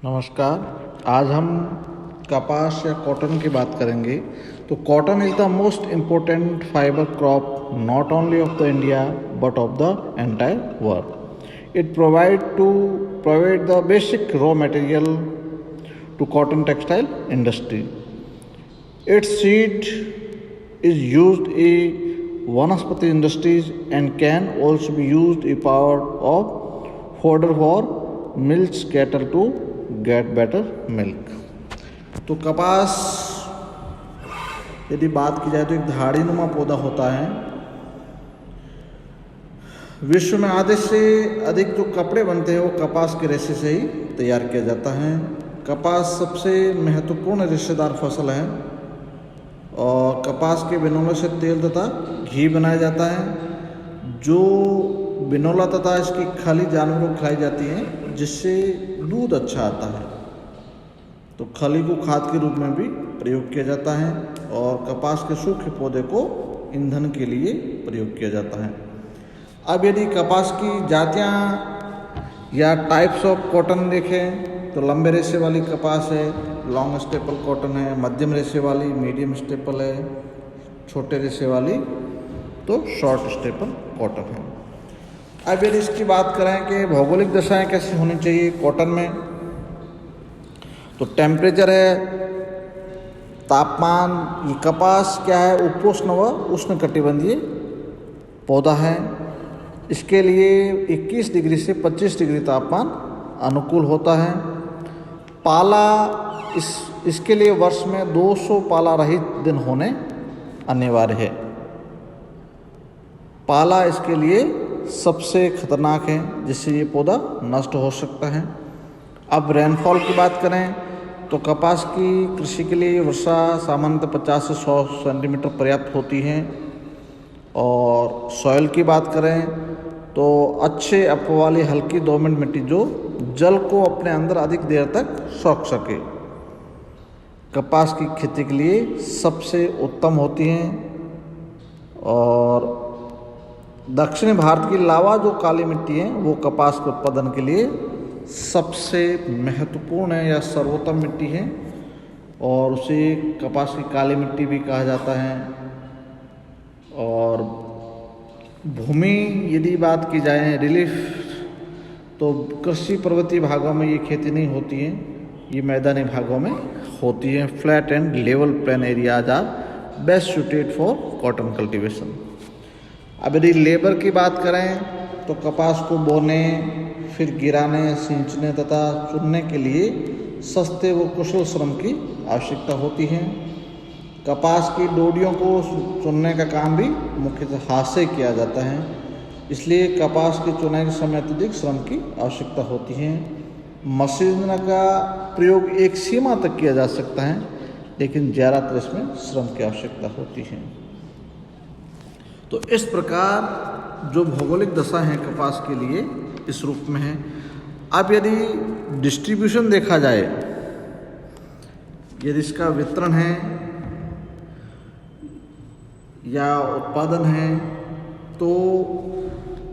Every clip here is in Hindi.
नमस्कार। आज हम कपास या कॉटन की बात करेंगे। तो cotton is the most important fibre crop not only of the India but of the entire world. It provide the basic raw material to cotton textile industry. Its seed is used in vanaspati industries and can also be used in power of fodder for milch cattle to get better milk। तो कपास यदि बात की जाए तो एक झाड़ीनुमा पौधा होता है। विश्व में आधे से अधिक जो कपड़े बनते हैं वो कपास के रेशे से ही तैयार किया जाता है। कपास सबसे महत्वपूर्ण रेशेदार फसल है और कपास के बिनौले से तेल तथा घी बनाया जाता है। जो बिनौला तथा इसकी खली जानवरों को खिलाई जाती है जिससे दूध अच्छा आता है। तो खली को खाद के रूप में भी प्रयोग किया जाता है और कपास के सूखे पौधे को ईंधन के लिए प्रयोग किया जाता है। अब यदि कपास की जातियाँ या टाइप्स ऑफ कॉटन देखें तो लंबे रेशे वाली कपास है, लॉन्ग स्टेपल कॉटन है, मध्यम रेशे वाली मीडियम स्टेपल है, छोटे रेशे वाली तो शॉर्ट स्टेपल कॉटन है। अब यदि इसकी बात करें कि भौगोलिक दशाएं कैसी होनी चाहिए कॉटन में, तो टेम्परेचर है, तापमान, ये कपास क्या है, उपोष्ण व उष्णकटिबंधीय पौधा है। इसके लिए 21 डिग्री से 25 डिग्री तापमान अनुकूल होता है। पाला इसके लिए वर्ष में 200 पाला रहित दिन होने अनिवार्य है। पाला इसके लिए सबसे खतरनाक है जिससे ये पौधा नष्ट हो सकता है। अब रेनफॉल की बात करें तो कपास की कृषि के लिए वर्षा सामान्यतः 50 से 100 सेंटीमीटर पर्याप्त होती है। और सॉइल की बात करें तो अच्छे अप वाली हल्की दोमट मिट्टी जो जल को अपने अंदर अधिक देर तक सोख सके कपास की खेती के लिए सबसे उत्तम होती हैं। और दक्षिणी भारत की लावा जो काली मिट्टी है वो कपास के उत्पादन के लिए सबसे महत्वपूर्ण है या सर्वोत्तम मिट्टी है और उसे कपास की काली मिट्टी भी कहा जाता है। और भूमि यदि बात की जाए रिलीफ तो कृषि पर्वतीय भागों में ये खेती नहीं होती है, ये मैदानी भागों में होती है। Flat and level plain areas are best suited for cotton cultivation. अब यदि लेबर की बात करें तो कपास को बोने, फिर गिराने, सींचने तथा चुनने के लिए सस्ते व कुशल श्रम की आवश्यकता होती है। कपास की डोडियों को चुनने का काम भी मुख्यतः हाथ से किया जाता है, इसलिए कपास की चुनाई के समय अत्यधिक श्रम की आवश्यकता होती है। मशीन का प्रयोग एक सीमा तक किया जा सकता है लेकिन ज़्यादातर इसमें श्रम की आवश्यकता होती है। तो इस प्रकार जो भौगोलिक दशा है कपास के लिए इस रूप में है। अब यदि डिस्ट्रीब्यूशन देखा जाए, यदि इसका वितरण है या उत्पादन है, तो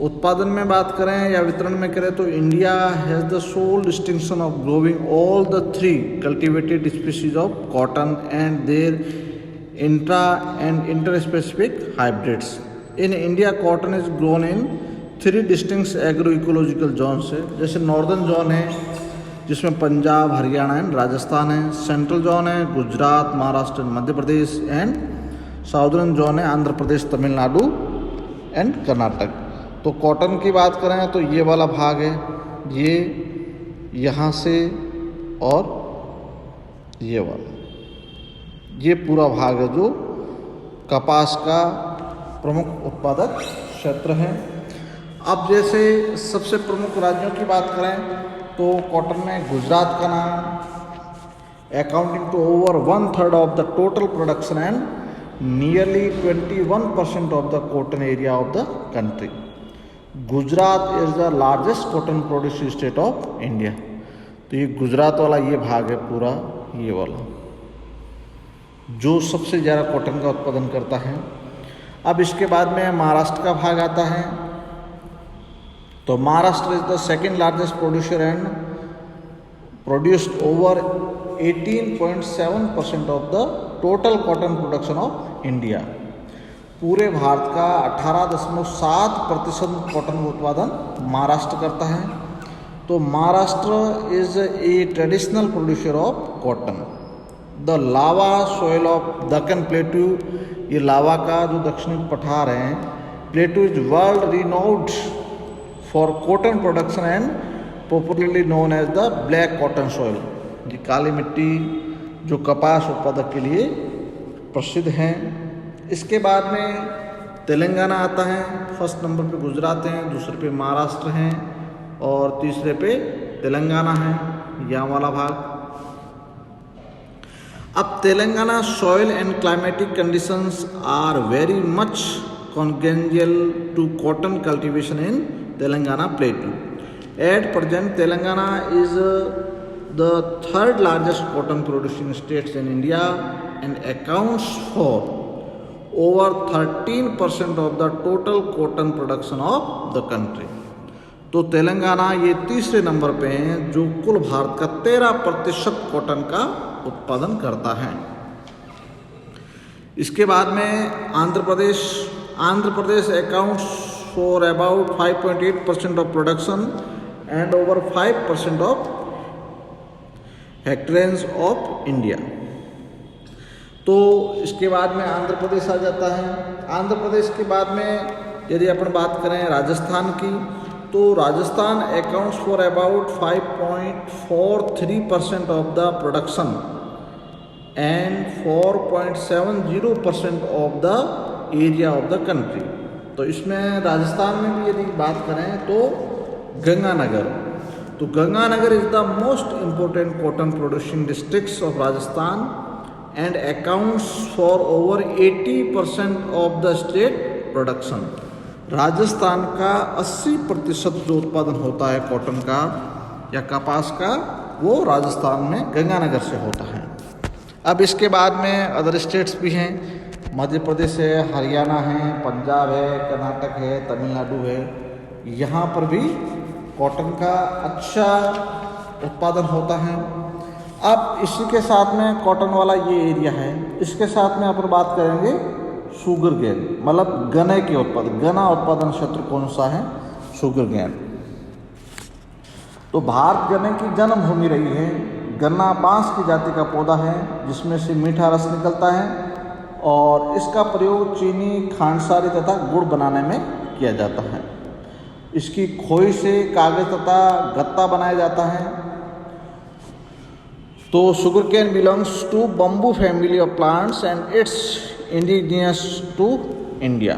उत्पादन में बात करें या वितरण में करें तो India has the sole distinction of growing all the 3 cultivated species of cotton and their intra and inter specific hybrids. In India cotton is grown in 3 distinct agro ecological zones है। जैसे नॉर्दर्न जोन है जिसमें पंजाब, हरियाणा एंड राजस्थान है। सेंट्रल जोन है Gujarat, Maharashtra and Madhya Pradesh. And southern zone है आंध्र प्रदेश, तमिलनाडु एंड कर्नाटक। तो कॉटन की बात करें तो ये वाला भाग है, ये यहाँ से और ये वाला, ये पूरा भाग है जो कपास का प्रमुख उत्पादक क्षेत्र है। अब जैसे सबसे प्रमुख राज्यों की बात करें तो कॉटन में गुजरात का नाम, accounting to over 1/3 of the total production and nearly 21% of the cotton area of the country. Gujarat is the largest cotton producing state of India. तो ये गुजरात वाला ये भाग है पूरा, ये वाला जो सबसे ज़्यादा कॉटन का उत्पादन करता है। अब इसके बाद में महाराष्ट्र का भाग आता है। तो Maharashtra is the second largest producer and produced over 18.7% of the total cotton production of India. पूरे भारत का 18.7% कॉटन उत्पादन महाराष्ट्र करता है। तो Maharashtra is a traditional producer of cotton. The lava soil of Deccan plateau, ये लावा का जो दक्षिणी पठार है, plateau is world renowned for cotton production and popularly known as the black cotton soil. ये काली मिट्टी जो कपास उत्पादक के लिए प्रसिद्ध हैं। इसके बाद में तेलंगाना आता है, फर्स्ट नंबर पे गुजरात हैं, दूसरे पे महाराष्ट्र हैं और तीसरे पे तेलंगाना है, यहाँ वाला भाग। अब Telangana soil and climatic conditions are very much congenial to cotton cultivation in Telangana plateau. At present Telangana is the third largest cotton producing states in India and accounts for over 13% of the total cotton production of the country. तो तेलंगाना ये तीसरे नंबर पे हैं जो कुल भारत का 13% कॉटन का उत्पादन करता है। इसके बाद में Andhra Pradesh accounts for about 5.8% of production and over 5% of hectares of India. तो इसके बाद में आंध्र प्रदेश आ जाता है। आंध्र प्रदेश के बाद में यदि अपन बात करें राजस्थान की, तो Rajasthan accounts for about 5.43% of the production and 4.70% of the area of the country. तो इसमें राजस्थान में भी यदि बात करें तो गंगानगर, तो Ganganagar is the most important cotton producing districts of Rajasthan and accounts for over 80% of the state production. Rajasthan का 80% जो उत्पादन होता है कॉटन का या कपास का, वो राजस्थान में गंगानगर से होता है। अब इसके बाद में अदर स्टेट्स भी हैं, मध्य प्रदेश है, हरियाणा है, पंजाब है, कर्नाटक है, तमिलनाडु है। यहाँ पर भी कॉटन का अच्छा उत्पादन होता है। अब इसी के साथ में कॉटन वाला ये एरिया है, इसके साथ में अपन बात करेंगे शुगर केन, मतलब गन्ने के उत्पादन। गन्ना उत्पादन क्षेत्र कौन सा है? Sugar cane. तो भारत गन्ने की जन्मभूमि रही है। गन्ना बांस की जाति का पौधा है जिसमें से मीठा रस निकलता है और इसका प्रयोग चीनी, खांडसारी तथा गुड़ बनाने में किया जाता है। इसकी खोई से कागज तथा गत्ता बनाया जाता है। तो sugar cane belongs to bamboo family of plants and it's indigenous to India.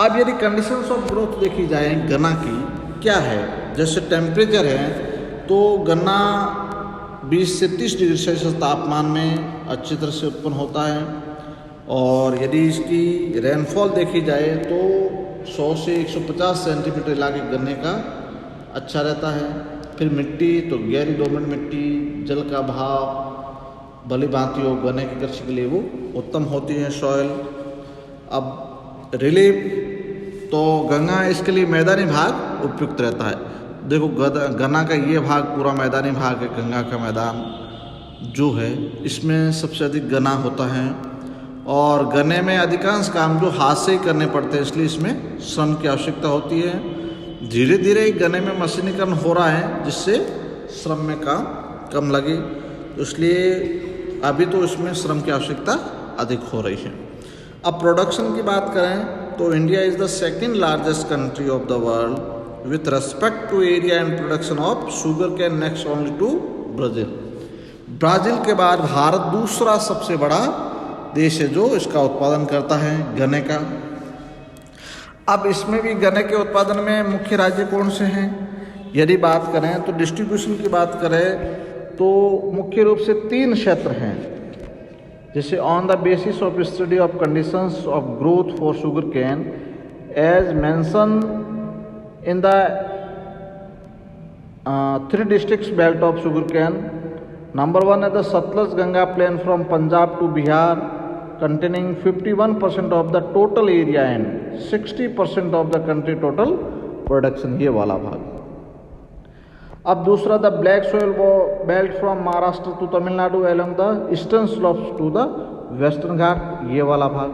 अब यदि कंडीशंस ऑफ ग्रोथ देखी जाए गन्ना की, क्या है? जैसे टेम्परेचर है तो गन्ना 20 से 30 डिग्री सेल्सियस तापमान में अच्छी तरह से उत्पन्न होता है। और यदि इसकी रेनफॉल देखी जाए तो 100 से 150 सेंटीमीटर इलाके गन्ने का अच्छा रहता है। फिर मिट्टी तो गहरी दोमट मिट्टी, जल का भाव भली भांति हो, गन्ने की कृषि के लिए वो उत्तम होती है सॉइल। अब रिलीफ तो गन्ना इसके लिए मैदानी भाग उपयुक्त रहता है। देखो गन्ना का ये भाग पूरा मैदानी भाग है, गंगा का मैदान जो है इसमें सबसे अधिक गन्ना होता है। और गन्ने में अधिकांश काम जो हाथ से ही करने पड़ते हैं, इसलिए इसमें श्रम की आवश्यकता होती है। धीरे धीरे गन्ने में मशीनीकरण हो रहा है जिससे श्रम में काम कम लगे, तो इसलिए अभी तो इसमें श्रम की आवश्यकता अधिक हो रही है। अब प्रोडक्शन की बात करें तो India is the second largest country of the world with respect to area and production of sugar cane, next only to Brazil. Brazil के बाद भारत दूसरा सबसे बड़ा देश है जो इसका उत्पादन करता है गन्ने का। अब इसमें भी गन्ने के उत्पादन में मुख्य राज्य कौन से हैं? यदि बात करें तो डिस्ट्रीब्यूशन की बात करें तो मुख्य रूप से 3 क्षेत्र हैं। जैसे on the basis of study of conditions of growth for sugar cane as mention in the 3 districts belt of sugar cane. Number 1 है the Sutlej Ganga plain from Punjab to Bihar containing 51% of the total area and 60% of the country total production, ये वाला भाग। अब दूसरा, the black soil belt from Maharashtra to Tamil Nadu along the eastern slopes to the western Ghat, ये वाला भाग।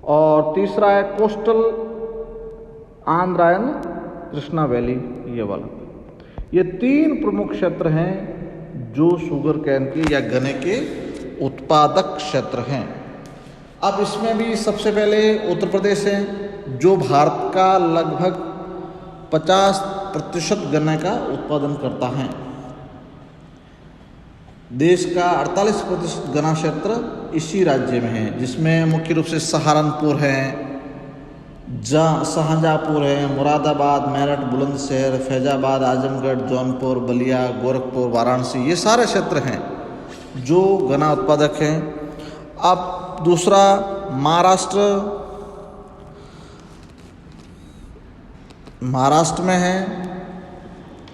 और तीसरा है coastal Andhra and Krishna valley, ये वाला। ये 3 प्रमुख क्षेत्र हैं जो शुगर कैन के या गन्ने के उत्पादक क्षेत्र हैं। अब इसमें भी सबसे पहले उत्तर प्रदेश है, जो भारत का लगभग 50% गन्ने का उत्पादन करता है। देश का 48% गन्ना क्षेत्र इसी राज्य में है, जिसमें मुख्य रूप से सहारनपुर है, शाहजहाँपुर है, मुरादाबाद, मेरठ, बुलंदशहर, फैजाबाद, आजमगढ़, जौनपुर, बलिया, गोरखपुर, वाराणसी, ये सारे क्षेत्र हैं जो गन्ना उत्पादक हैं। अब दूसरा, महाराष्ट्र में है।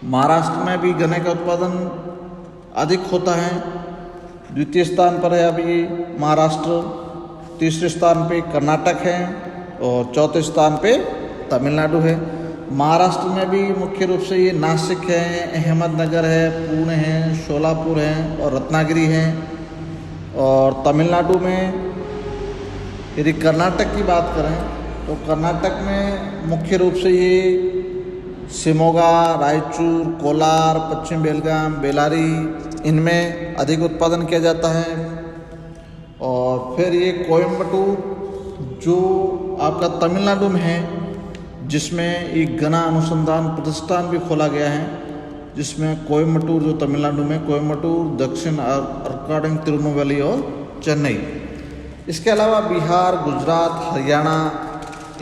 महाराष्ट्र में भी गन्ने का उत्पादन अधिक होता है। द्वितीय स्थान पर है अभी महाराष्ट्र, तीसरे स्थान पे कर्नाटक है और चौथे स्थान पे तमिलनाडु है। महाराष्ट्र में भी मुख्य रूप से ये नासिक है, अहमदनगर है, पुणे है, शोलापुर है और रत्नागिरी है। और तमिलनाडु में यदि कर्नाटक की बात करें तो कर्नाटक में मुख्य रूप से ये शिमोगा, रायचूर, कोलार, पश्चिम बेलगाम, बेलारी, इनमें अधिक उत्पादन किया जाता है। और फिर ये कोयम्बटूर जो आपका तमिलनाडु में है, जिसमें एक गन्ना अनुसंधान प्रतिष्ठान भी खोला गया है, जिसमें कोयम्बटूर जो तमिलनाडु में, कोयम्बटूर, दक्षिण अरकाडिंग, तिरुनेलवेली और चेन्नई। इसके अलावा बिहार, गुजरात, हरियाणा,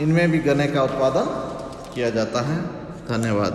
इनमें भी गन्ने का उत्पादन किया जाता है। धन्यवाद।